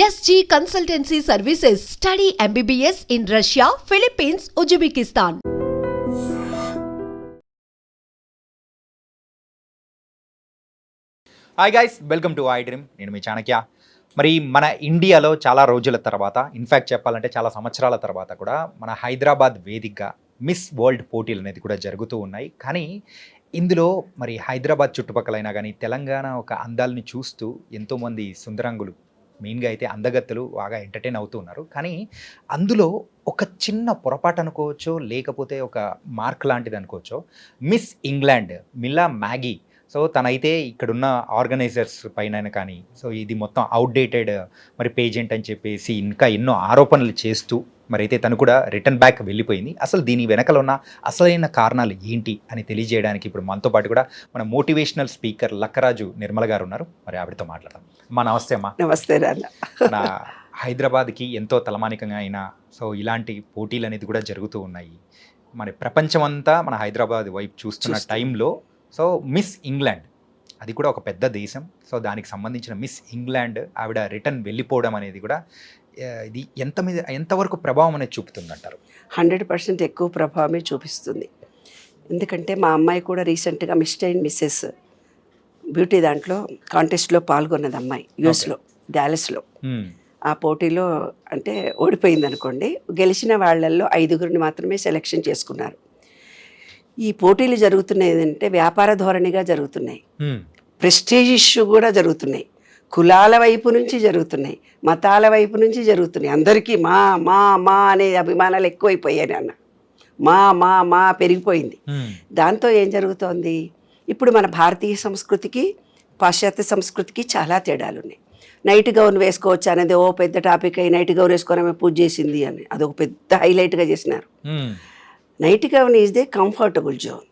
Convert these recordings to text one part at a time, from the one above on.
SG Consultancy Services. Study MBBS in Russia, Philippines, Uzbekistan. Hi guys, welcome to I dream. నేను మీ చాణక్య. మరి మన ఇండియాలో చాలా రోజుల తర్వాత, ఇన్ఫ్యాక్ట్ చెప్పాలంటే చాలా సంవత్సరాల తర్వాత కూడా మన హైదరాబాద్ వేదికగా మిస్ వరల్డ్ పోటీలు అనేది కూడా జరుగుతూ ఉన్నాయి. కానీ ఇందులో మరి హైదరాబాద్ చుట్టుపక్కలైనా కానీ తెలంగాణ ఒక అందాలని చూస్తూ ఎంతోమంది సుందరంగులు, మెయిన్గా అయితే అందగత్తెలు బాగా ఎంటర్టైన్ అవుతూ ఉన్నారు. కానీ అందులో ఒక చిన్న పొరపాటు అనుకోవచ్చో, లేకపోతే ఒక మార్క్ లాంటిది అనుకోవచ్చో, మిస్ ఇంగ్లాండ్ మిలా మ్యాగీ. సో తనైతే ఇక్కడున్న ఆర్గనైజర్స్ పైన కానీ, సో ఇది మొత్తం అవుట్డేటెడ్ మరి పేజెంట్ అని చెప్పేసి ఇంకా ఎన్నో ఆరోపణలు చేస్తూ మరి అయితే తను కూడా రిటర్న్ బ్యాక్ వెళ్ళిపోయింది. అసలు దీని వెనకల ఉన్న అసలైన కారణాలు ఏంటి అని తెలియజేయడానికి ఇప్పుడు మనతో పాటు కూడా మన మోటివేషనల్ స్పీకర్ లక్కరాజు నిర్మల గారు ఉన్నారు. మరి ఆవిడతో మాట్లాడదాం. అమ్మా నమస్తే. అమ్మా నమస్తే. నా హైదరాబాద్కి ఎంతో తలమానికంగా అయినా సో ఇలాంటి పోటీలు అనేది కూడా జరుగుతూ ఉన్నాయి. మరి ప్రపంచమంతా మన హైదరాబాద్ వైపు చూస్తున్న టైంలో సో మిస్ ఇంగ్లాండ్, అది కూడా ఒక పెద్ద దేశం, సో దానికి సంబంధించిన మిస్ ఇంగ్లాండ్ ఆవిడ రిటర్న్ వెళ్ళిపోవడం అనేది కూడా ఇది ఎంతవరకు ప్రభావం అనేది చూపుతుందంటారు? 100% ఎక్కువ ప్రభావమే చూపిస్తుంది. ఎందుకంటే మా అమ్మాయి కూడా రీసెంట్గా మిస్టర్ అండ్ మిస్సెస్ బ్యూటీ దాంట్లో కాంటెస్ట్లో పాల్గొన్నది. అమ్మాయి యూఎస్లో డాలస్లో ఆ పోటీలో అంటే ఓడిపోయింది అనుకోండి. గెలిచిన వాళ్ళల్లో 5గురిని మాత్రమే సెలెక్షన్ చేసుకున్నారు. ఈ పోటీలు జరుగుతున్నాయి అంటే వ్యాపార ధోరణిగా జరుగుతున్నాయి, ప్రెస్టీజ్ ఇష్యూ కూడా జరుగుతున్నాయి, కులాల వైపు నుంచి జరుగుతున్నాయి, మతాల వైపు నుంచి జరుగుతున్నాయి. అందరికీ మా మా మా అనే అభిమానాలు ఎక్కువైపోయాయి. అన్న మా మా మా పెరిగిపోయింది. దాంతో ఏం జరుగుతోంది, ఇప్పుడు మన భారతీయ సంస్కృతికి పాశ్చాత్య సంస్కృతికి చాలా తేడాలు ఉన్నాయి. నైట్ గౌన్ వేసుకోవచ్చు అనేది ఓ పెద్ద టాపిక్ అయ్యి, నైట్ గౌన్ వేసుకొని ఆమె పూజ చేసింది అని అదొక పెద్ద హైలైట్గా చేసినారు. Night gown is they comfortable zone.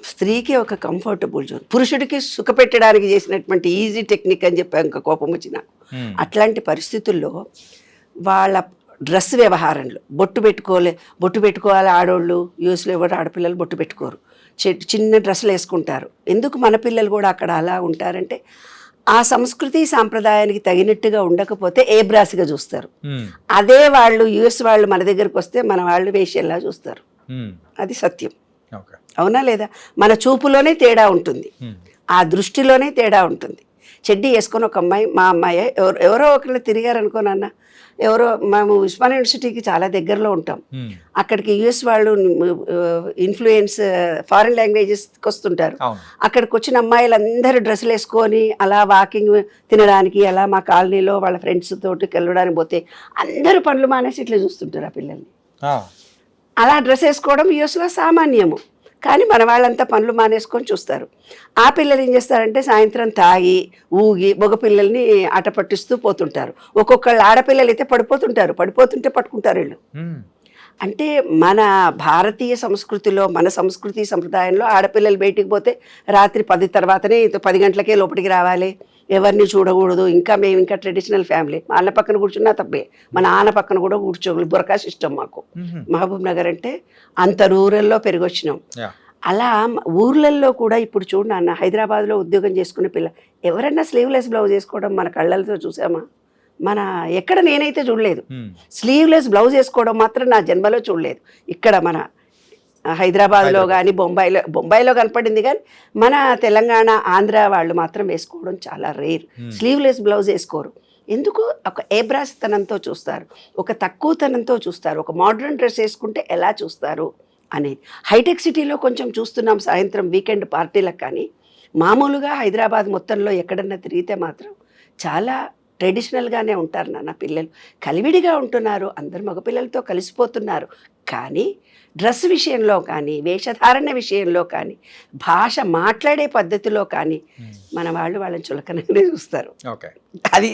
స్త్రీకి ఒక కంఫర్టబుల్ జోన్, పురుషుడికి సుఖపెట్టడానికి చేసినటువంటి ఈజీ టెక్నిక్ అని చెప్పి ఇంకా కోపం వచ్చి నాకు. అట్లాంటి పరిస్థితుల్లో వాళ్ళ డ్రెస్ వ్యవహారంలో బొట్టు పెట్టుకోవాలి ఆడోళ్ళు. యూఎస్లో ఎవరు ఆడపిల్లలు బొట్టు పెట్టుకోరు, చిన్న డ్రెస్సులు వేసుకుంటారు. ఎందుకు మన పిల్లలు కూడా అక్కడ అలా ఉంటారంటే ఆ సంస్కృతి సాంప్రదాయానికి తగినట్టుగా ఉండకపోతే ఏ బ్రాసిగా చూస్తారు. అదే వాళ్ళు యూఎస్ వాళ్ళు మన దగ్గరకు వస్తే మన వాళ్ళు వేషల్లా చూస్తారు. అది సత్యం. అవునా లేదా? మన చూపులోనే తేడా ఉంటుంది, ఆ దృష్టిలోనే తేడా ఉంటుంది. చెడ్డీ వేసుకొని ఒక అమ్మాయి, మా అమ్మాయి ఎవరో ఒకళ్ళు తిరిగారనుకో నాన్న, ఎవరో మేము ఉస్మానియా యూనివర్సిటీకి చాలా దగ్గరలో ఉంటాం. అక్కడికి యూఎస్ వాళ్ళు ఇన్ఫ్లుయెన్స్ ఫారిన్ లాంగ్వేజెస్కి వస్తుంటారు. అక్కడికి వచ్చిన అమ్మాయిలందరూ డ్రెస్సులు వేసుకొని అలా వాకింగ్ తినడానికి అలా మా కాలనీలో వాళ్ళ ఫ్రెండ్స్ తోటి వెళ్ళడానికి పోతే అందరూ పనులు మానేసి ఇట్లా చూస్తుంటారు ఆ పిల్లల్ని. అలా డ్రెస్ వేసుకోవడం యూఎస్లో సామాన్యము. కానీ మన వాళ్ళంతా పనులు మానేసుకొని చూస్తారు. ఆ పిల్లలు ఏం చేస్తారంటే సాయంత్రం తాగి ఊగి మగ పిల్లల్ని ఆట పట్టిస్తూ పోతుంటారు. ఒక్కొక్కళ్ళు ఆడపిల్లలు అయితే పడిపోతుంటే పట్టుకుంటారు వీళ్ళు. అంటే మన భారతీయ సంస్కృతిలో, మన సంస్కృతి సంప్రదాయంలో ఆడపిల్లలు బయటికి పోతే రాత్రి 10 తర్వాతనే 10 గంటలకే లోపలికి రావాలి, ఎవరిని చూడకూడదు. మేము ఇంకా ట్రెడిషనల్ ఫ్యామిలీ. మా అన్న పక్కన కూర్చున్నా తప్పే, మా నాన్న పక్కన కూడా కూర్చోగలరు. బురకా సిస్టమ్ మాకు. మహబూబ్ నగర్ అంటే అంత రూరల్లో పెరిగొచ్చినాం. అలా ఊర్లల్లో కూడా ఇప్పుడు చూడు నాన్న, హైదరాబాద్లో ఉద్యోగం చేసుకునే పిల్ల ఎవరన్నా స్లీవ్లెస్ బ్లౌజ్ వేసుకోవడం మన కళ్ళతో చూసామా? ఎక్కడ నేనైతే చూడలేదు. స్లీవ్లెస్ బ్లౌజ్ వేసుకోవడం మాత్రం నా జన్మలో చూడలేదు. ఇక్కడ మన హైదరాబాద్లో కానీ బొంబాయిలో కనపడింది, కానీ మన తెలంగాణ ఆంధ్ర వాళ్ళు మాత్రం వేసుకోవడం చాలా రేర్. స్లీవ్లెస్ బ్లౌజ్ వేసుకోరు. ఎందుకు? ఒక ఏబ్రాసితనంతో చూస్తారు, ఒక తక్కువతనంతో చూస్తారు. ఒక మోడర్న్ డ్రెస్ వేసుకుంటే ఎలా చూస్తారు అనేది హైటెక్ సిటీలో కొంచెం చూస్తున్నాం సాయంత్రం వీకెండ్ పార్టీలకు. కానీ మామూలుగా హైదరాబాద్ మొత్తంలో ఎక్కడన్నా తిరిగితే మాత్రం చాలా ట్రెడిషనల్గానే ఉంటారు నాన్న. పిల్లలు కలివిడిగా ఉంటున్నారు, అందరు మగపిల్లలతో కలిసిపోతున్నారు. కానీ డ్రెస్ విషయంలో కానీ, వేషధారణ విషయంలో కానీ, భాష మాట్లాడే పద్ధతిలో కానీ మన వాళ్ళు వాళ్ళని చులకనగానే చూస్తారు. అది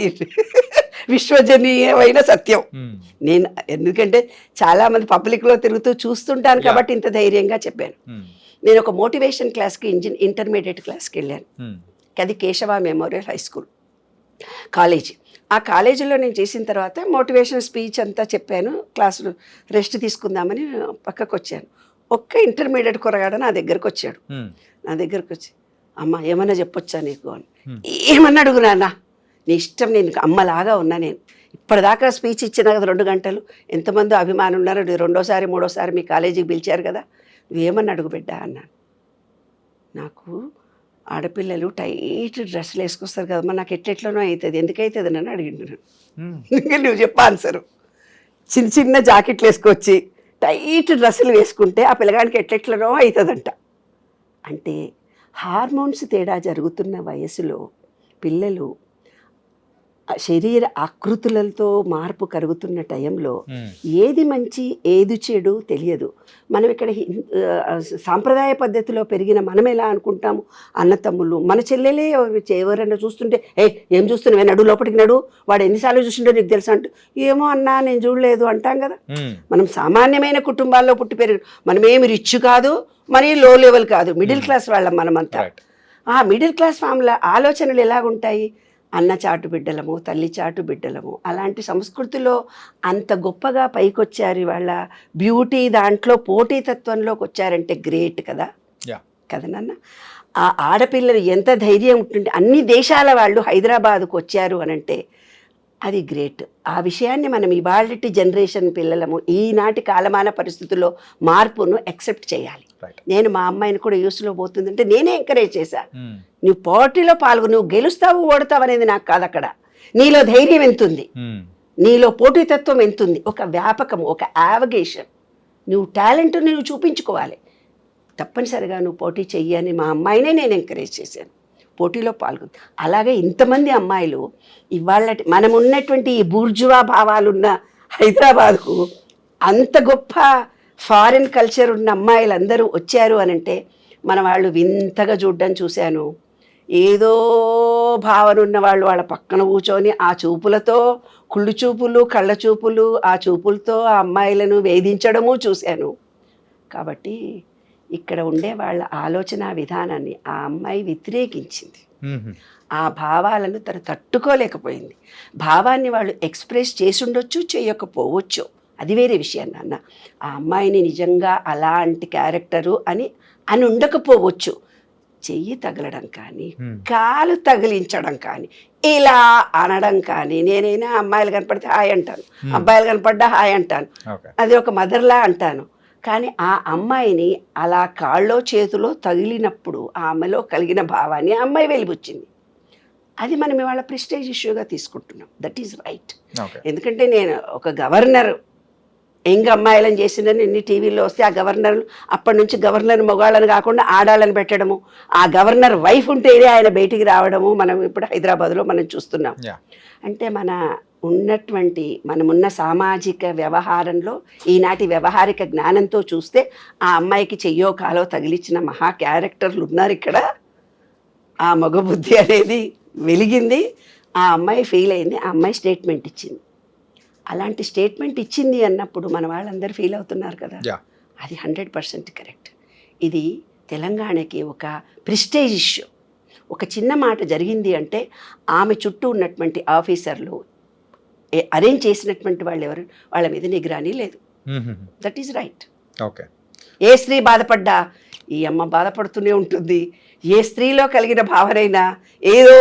విశ్వజనీయమైన సత్యం. నేను ఎందుకంటే చాలామంది పబ్లిక్లో తిరుగుతూ చూస్తుంటాను కాబట్టి ఇంత ధైర్యంగా చెప్పాను. నేను ఒక మోటివేషన్ క్లాస్కి ఇంటర్మీడియట్ క్లాస్కి వెళ్ళాను. అది Keshava memorial high school college. ఆ కాలేజీలో నేను చేసిన తర్వాత మోటివేషన్ స్పీచ్ అంతా చెప్పాను. క్లాసులు రెస్ట్ తీసుకుందామని పక్కకు వచ్చాను. ఒక్క ఇంటర్మీడియట్ కురగాడ నా దగ్గరకు వచ్చాడు. నా దగ్గరకు వచ్చి, అమ్మ ఏమన్నా చెప్పొచ్చా నీకు అని. ఏమన్నా అడుగు నాన్న, నీ ఇష్టం, నేను అమ్మలాగా ఉన్నా, నేను ఇప్పటిదాకా స్పీచ్ ఇచ్చిన కదా 2 గంటలు, ఎంతమంది అభిమానులు ఉన్నారు, రెండోసారి మూడోసారి మీ కాలేజీకి పిలిచారు కదా, నువ్వేమని అడుగు బిడ్డ అన్నాను. నాకు ఆడపిల్లలు టైట్ డ్రెస్సులు వేసుకొస్తారు కదమ్మా, నాకు ఎట్లెట్లనో అవుతుంది, ఎందుకైతుంది నన్ను అడిగిండు. నువ్వు చెప్ప ఆన్సరు. చిన్న చిన్న జాకెట్లు వేసుకొచ్చి టైట్ డ్రెస్సులు వేసుకుంటే ఆ పిల్లగానికి ఎట్లెట్లనో అవుతుందంట. అంటే హార్మోన్స్ తేడా జరుగుతున్న వయసులో పిల్లలు శరీర ఆకృతులతో మార్పు కలుగుతున్న టైంలో ఏది మంచి ఏది చెడు తెలియదు. మనం ఇక్కడ సాంప్రదాయ పద్ధతిలో పెరిగిన మనం ఎలా అనుకుంటాము, అన్నతమ్ముళ్ళు మన చెల్లెలే ఎవరైనా చూస్తుంటే ఏం చూస్తున్నావు, నడు లోపలికి నడు, వాడు ఎన్నిసార్లు చూసిండో నీకు తెలుసా అంటే, ఏమో అన్నా నేను చూడలేదు అంటాం కదా. మనం సామాన్యమైన కుటుంబాల్లో పుట్టి పెరిగి, మనమేమి రిచ్ కాదు మరి లో లెవెల్ కాదు, మిడిల్ క్లాస్ వాళ్ళం మనమంతా. ఆ మిడిల్ క్లాస్ ఫ్యామిలీ ఆలోచనలు ఎలాగుంటాయి, అన్న చాటు బిడ్డలము, తల్లి చాటు బిడ్డలము, అలాంటి సంస్కృతిలో అంత గొప్పగా పైకొచ్చారు. వాళ్ళ బ్యూటీ దాంట్లో పోటీతత్వంలోకి వచ్చారంటే గ్రేట్ కదా, కదా నాన్న. ఆ ఆడపిల్లలు ఎంత ధైర్యం ఉంటుంది, అన్ని దేశాల వాళ్ళు హైదరాబాద్కు వచ్చారు అనంటే అది గ్రేట్. ఆ విషయాన్ని మనం ఇవాళ జనరేషన్ పిల్లలము ఈనాటి కాలమాన పరిస్థితుల్లో మార్పును యాక్సెప్ట్ చేయాలి. నేను మా అమ్మాయిని కూడా యూస్లో పోతుందంటే నేనే ఎంకరేజ్ చేశాను. నువ్వు పోటీలో పాల్గొని నువ్వు గెలుస్తావు ఓడతావు అనేది నాకు కాదు, అక్కడ నీలో ధైర్యం ఎంతుంది, నీలో పోటీతత్వం ఎంతుంది, ఒక వ్యాపకము, ఒక యావగేషన్, నువ్వు టాలెంట్ నువ్వు చూపించుకోవాలి. తప్పనిసరిగా నువ్వు పోటీ చెయ్యి అని మా అమ్మాయినే నేను ఎంకరేజ్ చేశాను, పోటీలో పాల్గొంది. అలాగే ఇంతమంది అమ్మాయిలు ఇవాళ మనం ఉన్నటువంటి ఈ బూర్జువా భావాలున్న హైదరాబాద్కు అంత గొప్ప ఫారిన్ కల్చర్ ఉన్న అమ్మాయిలందరూ వచ్చారు అనంటే మన వాళ్ళు వింతగా చూడడం చూశాను. ఏదో భావన ఉన్న వాళ్ళు వాళ్ళ పక్కన కూర్చొని ఆ చూపులతో, కుళ్ళు చూపులు, కళ్ళ చూపులు, ఆ చూపులతో ఆ అమ్మాయిలను వేధించడము చూశాను. కాబట్టి ఇక్కడ ఉండే వాళ్ళ ఆలోచన విధానాన్ని ఆ అమ్మాయి వ్యతిరేకించింది. ఆ భావాలను తను తట్టుకోలేకపోయింది. భావాన్ని వాళ్ళు ఎక్స్ప్రెస్ చేసి ఉండొచ్చు, చేయకపోవచ్చు, అది వేరే విషయం నాన్న. ఆ అమ్మాయిని నిజంగా అలాంటి క్యారెక్టరు అని ఉండకపోవచ్చు. చెయ్యి తగలడం కానీ, కాలు తగిలించడం కానీ, ఇలా అనడం కానీ, నేనైనా అమ్మాయిలు కనపడితే హాయ్ అంటాను, అబ్బాయిలు కనపడ్డా హాయ్ అంటాను, అది ఒక మదర్లా అంటాను. కానీ ఆ అమ్మాయిని అలా కాళ్ళో చేతిలో తగిలినప్పుడు ఆమెలో కలిగిన భావాన్ని ఆ అమ్మాయి వెలిబుచ్చింది. అది మనం ఇవాళ ప్రెస్టేజ్ ఇష్యూగా తీసుకుంటున్నాం. That is right. ఎందుకంటే నేను ఒక గవర్నర్ యంగ్ అమ్మాయిలను చేసిందని ఎన్ని టీవీల్లో వస్తే, ఆ గవర్నర్ అప్పటి నుంచి గవర్నర్ మొగాళ్ళని కాకుండా ఆడాళ్ళని పెట్టడము, ఆ గవర్నర్ వైఫ్ ఉంటేనే ఆయన బయటికి రావడము మనం ఇప్పుడు హైదరాబాద్లో మనం చూస్తున్నాం. అంటే మనమున్న సామాజిక వ్యవహారంలో ఈనాటి వ్యవహారిక జ్ఞానంతో చూస్తే ఆ అమ్మాయికి చెయ్యో కాలో తగిలించిన మహా క్యారెక్టర్లు ఉన్నారు ఇక్కడ. ఆ మగ బుద్ధి అనేది వెలిగింది, ఆ అమ్మాయి ఫీల్ అయింది, ఆ అమ్మాయి స్టేట్మెంట్ ఇచ్చింది. అలాంటి స్టేట్మెంట్ ఇచ్చింది అన్నప్పుడు మన వాళ్ళందరూ ఫీల్ అవుతున్నారు కదా, అది 100% కరెక్ట్. ఇది తెలంగాణకి ఒక ప్రెస్టేజ్ ఇష్యూ. ఒక చిన్న మాట జరిగింది అంటే ఆమె చుట్టూ ఉన్నటువంటి ఆఫీసర్లు, అరేంజ్ చేసినటువంటి వాళ్ళు ఎవరు, వాళ్ళ మీద నిగరానీ లేదు. That is right. ఓకే. ఏ స్త్రీ బాధపడ్డా ఈ అమ్మ బాధపడుతూనే ఉంటుంది. ఏ స్త్రీలో కలిగిన భావనైనా ఏదో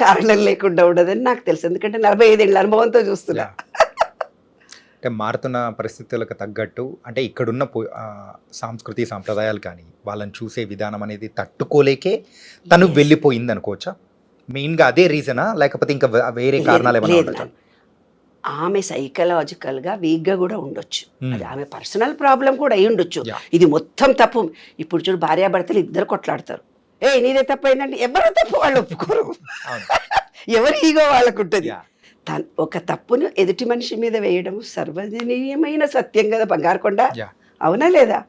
కారణం లేకుండా ఉండదని నాకు తెలుసు, ఎందుకంటే 45 ఏళ్ళ అనుభవంతో చూస్తున్నా. అంటే మారుతున్న పరిస్థితులకు తగ్గట్టు, అంటే ఇక్కడున్న సంస్కృతి సాంప్రదాయాలు కానీ వాళ్ళని చూసే విధానం అనేది తట్టుకోలేకే తను వెళ్ళిపోయింది అనుకోవచ్చా? మెయిన్గా అదే రీజనా, లేకపోతే ఇంకా వేరే కారణాలు ఏమైనా ఉండొచ్చా? ఆమె సైకలాజికల్గా వీక్గా కూడా ఉండొచ్చు, అది ఆమె పర్సనల్ ప్రాబ్లం కూడా అయి ఉండొచ్చు. ఇది మొత్తం తప్పు. ఇప్పుడు చూడు, భార్యాభర్తలు ఇద్దరు కొట్లాడతారు, నీదే తప్పు అయిందంటే ఎవరో తప్పు వాళ్ళు ఒప్పుకోరు, ఎవరి ఈగో వాళ్ళకు ఉంటుంది. ఒక తప్పును ఎదుటి మనిషి మీద వేయడం సర్వజనీయమైన సత్యం కదా బంగారుకొండ, అవునా లేదా?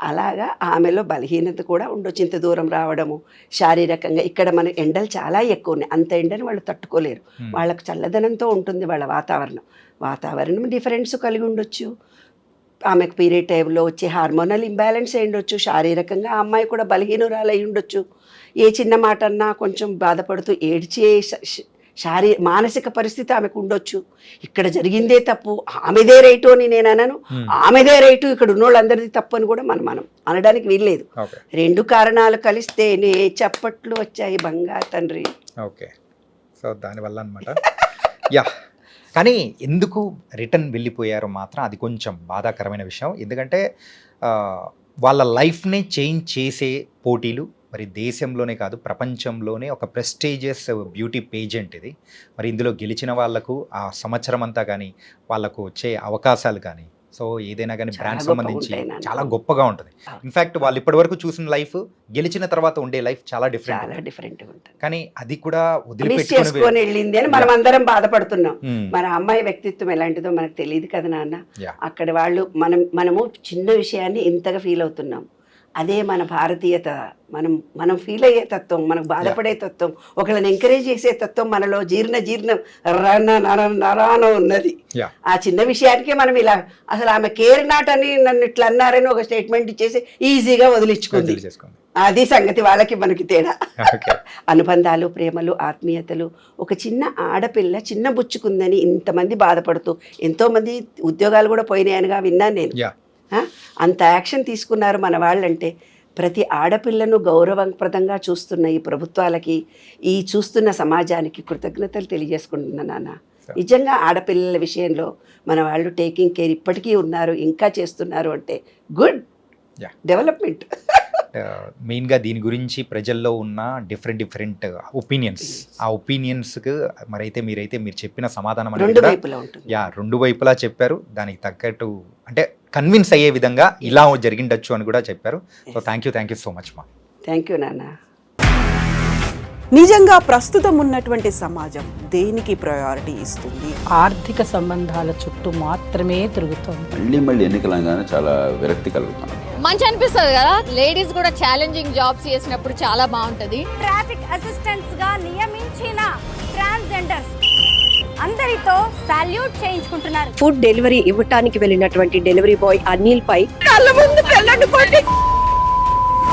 అలాగా ఆమెలో బలహీనత కూడా ఉండొచ్చు. ఇంత దూరం రావడము, శారీరకంగా ఇక్కడ మన ఎండలు చాలా ఎక్కువ ఉన్నాయి, అంత ఎండని వాళ్ళు తట్టుకోలేరు. వాళ్ళకు చల్లదనంతో ఉంటుంది వాళ్ళ వాతావరణం డిఫరెన్స్ కలిగి ఉండొచ్చు. ఆమెకు పీరియడ్ టైంలో వచ్చే హార్మోనల్ ఇంబ్యాలెన్స్ అయి ఉండొచ్చు, శారీరకంగా ఆ అమ్మాయి కూడా బలహీనురాలు అయి ఉండొచ్చు. ఏ చిన్న మాట అన్నా కొంచెం బాధపడుతూ ఏడ్చే మానసిక పరిస్థితి ఆమెకు ఉండొచ్చు. ఇక్కడ జరిగిందే తప్పు, ఆమెదే రైటు అని నేను అనను, ఆమెదే రైటు ఇక్కడ ఉన్న వాళ్ళందరిది తప్పు అని కూడా మనం అనడానికి వీల్లేదు. 2 కారణాలు కలిస్తేనే చప్పట్లు వచ్చాయి బంగారు తండ్రి. ఓకే, సో దానివల్ల అనమాట. యా, కానీ ఎందుకు రిటర్న్ వెళ్ళిపోయారో మాత్రం అది కొంచెం బాధాకరమైన విషయం. ఎందుకంటే వాళ్ళ లైఫ్ని చేంజ్ చేసే పోటీలు మరి దేశంలోనే కాదు ప్రపంచంలోనే ఒక ప్రెస్టీజియస్ బ్యూటీ పేజెంట్ ఇది. మరి ఇందులో గెలిచిన వాళ్ళకు ఆ సంవత్సరం అంతా కానీ వాళ్ళకు వచ్చే అవకాశాలు కానీ సో ఏదైనా కానీ బ్రాండ్ సంబంధించి చాలా గొప్పగా ఉంటుంది. ఇన్ఫ్యాక్ట్ వాళ్ళు ఇప్పటి వరకు చూసిన లైఫ్ గెలిచిన తర్వాత ఉండే లైఫ్ చాలా డిఫరెంట్ ఉంటుంది. కానీ అది కూడా వదిలిపెట్టుకొని వెళ్ళింది అని మనం అందరం బాధపడుతున్నాం. మన అమ్మాయి వ్యక్తిత్వం ఎలాంటిదో మనకు తెలియదు కదా నాన్న. అక్కడ వాళ్ళు మనము చిన్న విషయాన్ని ఇంతగా ఫీల్ అవుతున్నాం. అదే మన భారతీయత, మనం ఫీల్ అయ్యే తత్వం, మనకు బాధపడే తత్వం, ఒకళ్ళని ఎంకరేజ్ చేసే తత్వం మనలో జీర్ణం నరాన ఉన్నది. ఆ చిన్న విషయానికే మనం ఇలా అసలు ఆమె కేర్ నాట్ అని నన్ను ఇట్లా అన్నారని ఒక స్టేట్మెంట్ ఇచ్చేసి ఈజీగా వదిలించుకుంది. అది సంగతి వాళ్ళకి మనకి తేడా. అనుబంధాలు, ప్రేమలు, ఆత్మీయతలు. ఒక చిన్న ఆడపిల్ల చిన్న బుచ్చుకుందని ఇంతమంది బాధపడుతూ ఎంతోమంది ఉద్యోగాలు కూడా పోయినాయనిగా విన్నాను నేను. అంత యాక్షన్ తీసుకున్నారు మన వాళ్ళంటే ప్రతి ఆడపిల్లను గౌరవప్రదంగా చూస్తున్న ఈ ప్రభుత్వాలకి, ఈ చూస్తున్న సమాజానికి కృతజ్ఞతలు తెలియజేసుకుంటున్నా నాన్న. నిజంగా ఆడపిల్లల విషయంలో మన వాళ్ళు టేకింగ్ కేర్ ఇప్పటికీ ఉన్నారు, ఇంకా చేస్తున్నారు అంటే గుడ్ డెవలప్మెంట్. మెయిన్గా దీని గురించి ప్రజల్లో ఉన్న డిఫరెంట్ ఒపీనియన్స్, ఆ ఒపీనియన్స్కి మీరు చెప్పిన సమాధానం రెండు వైపులా చెప్పారు. దానికి తగ్గట్టు అంటే కన్విన్స్ అయ్యే విధంగా ఇలా జరిగిండొచ్చు అని కూడా చెప్పారు. So thank you so much మా. థ్యాంక్ యూ నాన్న. నిజంగా ప్రస్తుతం ఉన్నటువంటి సమాజం దేనికి ప్రయారిటీ ఇస్తుంది? ఆర్థిక సంబంధాల చుట్టూ మాత్రమే తిరుగుతుంది. మళ్ళీ ఎన్నికలంగానే చాలా విరక్తి కలుగుతాను. మంచి అనిపిస్తుంది కదా, లేడీస్ కూడా ఛాలెంజింగ్ జాబ్స్ చేసినప్పుడు చాలా బాగుంటది. ట్రాఫిక్ అసిస్టెంట్స్ గా నియమించిన ట్రాన్స్జెండర్స్ అందరితో సాల్యూట్ చేయించుకుంటున్నారు. ఫుడ్ డెలివరీ ఇవ్వటానికి వెళ్ళినటువంటి డెలివరీ బాయ్ అనిల్ పై కళ్ళ ముందు